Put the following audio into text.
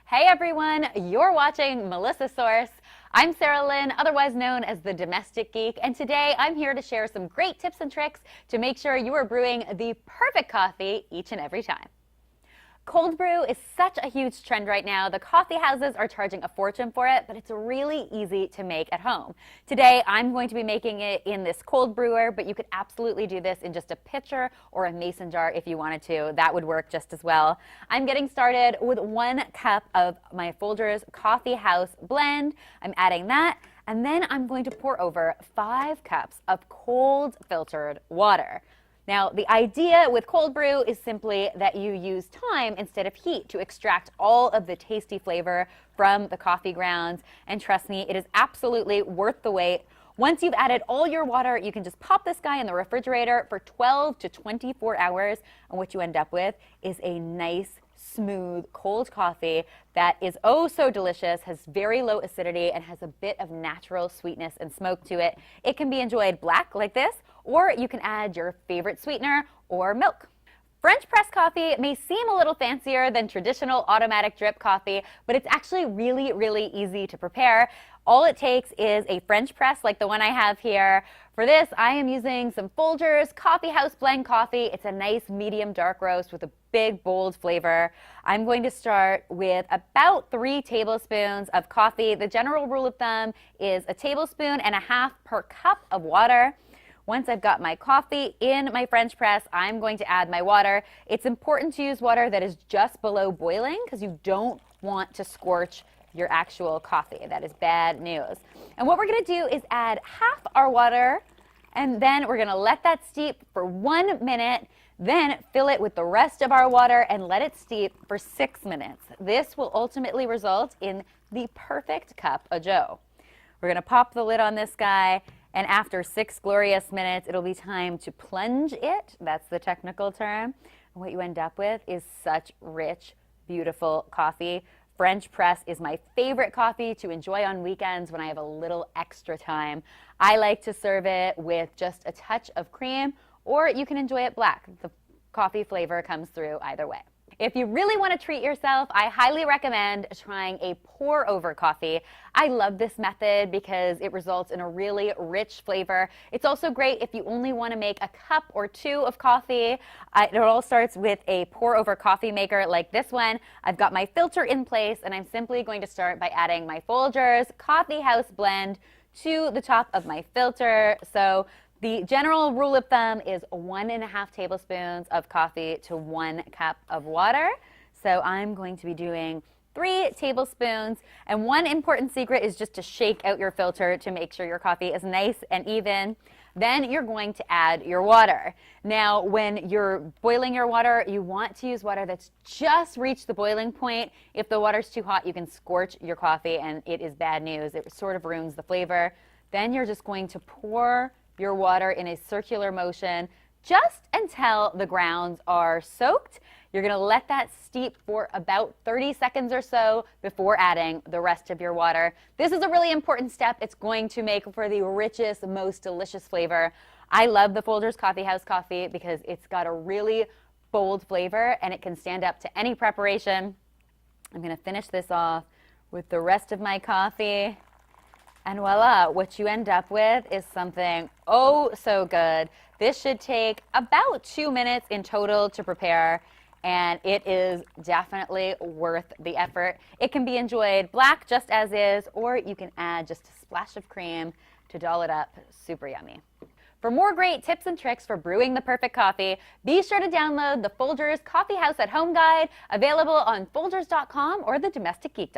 Hey everyone, you're watching Melissa Source. I'm Sara Lynn, otherwise known as the Domestic Geek, and today I'm here to share some great tips and tricks to make sure you are brewing the perfect coffee each and every time. Cold brew is such a huge trend right now. The coffee houses are charging a fortune for it, but it's really easy to make at home. Today, I'm going to be making it in this cold brewer, but you could absolutely do this in just a pitcher or a mason jar if you wanted to. That would work just as well. I'm getting started with 1 cup of my Folgers Coffee House blend. I'm adding that, and then I'm going to pour over 5 cups of cold filtered water. Now, the idea with cold brew is simply that you use time instead of heat to extract all of the tasty flavor from the coffee grounds. And trust me, it is absolutely worth the wait. Once you've added all your water, you can just pop this guy in the refrigerator for 12 to 24 hours. And what you end up with is a nice, smooth, cold coffee that is oh so delicious, has very low acidity, and has a bit of natural sweetness and smoke to it. It can be enjoyed black like this, or you can add your favorite sweetener or milk. French press coffee may seem a little fancier than traditional automatic drip coffee, but it's actually really easy to prepare. All it takes is a French press like the one I have here. For this, I am using some Folgers Coffee House blend coffee. It's a nice medium dark roast with a big, bold flavor. I'm going to start with about 3 tablespoons of coffee. The general rule of thumb is 1.5 tablespoons per cup of water. Once I've got my coffee in my French press, I'm going to add my water. It's important to use water that is just below boiling because you don't want to scorch your actual coffee. That is bad news. And what we're going to do is add half our water, and then we're going to let that steep for 1 minute, then fill it with the rest of our water and let it steep for 6 minutes. This will ultimately result in the perfect cup of joe. We're going to pop the lid on this guy. And after 6 glorious minutes, it'll be time to plunge it. That's the technical term. And what you end up with is such rich, beautiful coffee. French press is my favorite coffee to enjoy on weekends when I have a little extra time. I like to serve it with just a touch of cream, or you can enjoy it black. The coffee flavor comes through either way. If you really want to treat yourself, I highly recommend trying a pour-over coffee. I love this method because it results in a really rich flavor. It's also great if you only want to make a cup or 2 of coffee. It all starts with a pour-over coffee maker like this one. I've got my filter in place, and I'm simply going to start by adding my Folgers Coffee House blend to the top of my filter. So the general rule of thumb is 1.5 tablespoons of coffee to 1 cup of water. So I'm going to be doing 3 tablespoons. And one important secret is just to shake out your filter to make sure your coffee is nice and even. Then you're going to add your water. Now, when you're boiling your water, you want to use water that's just reached the boiling point. If the water's too hot, you can scorch your coffee, and it is bad news. It sort of ruins the flavor. Then you're just going to pour your water in a circular motion just until the grounds are soaked. You're going to let that steep for about 30 seconds or so before adding the rest of your water. This is a really important step. It's going to make for the richest, most delicious flavor. I love the Folgers Coffee House coffee because it's got a really bold flavor and it can stand up to any preparation. I'm going to finish this off with the rest of my coffee. And voila, what you end up with is something oh so good. This should take about 2 minutes in total to prepare, and it is definitely worth the effort. It can be enjoyed black just as is, or you can add just a splash of cream to doll it up. Super yummy. For more great tips and tricks for brewing the perfect coffee, be sure to download the Folgers Coffee House at Home Guide, available on Folgers.com or the Domestic Geek.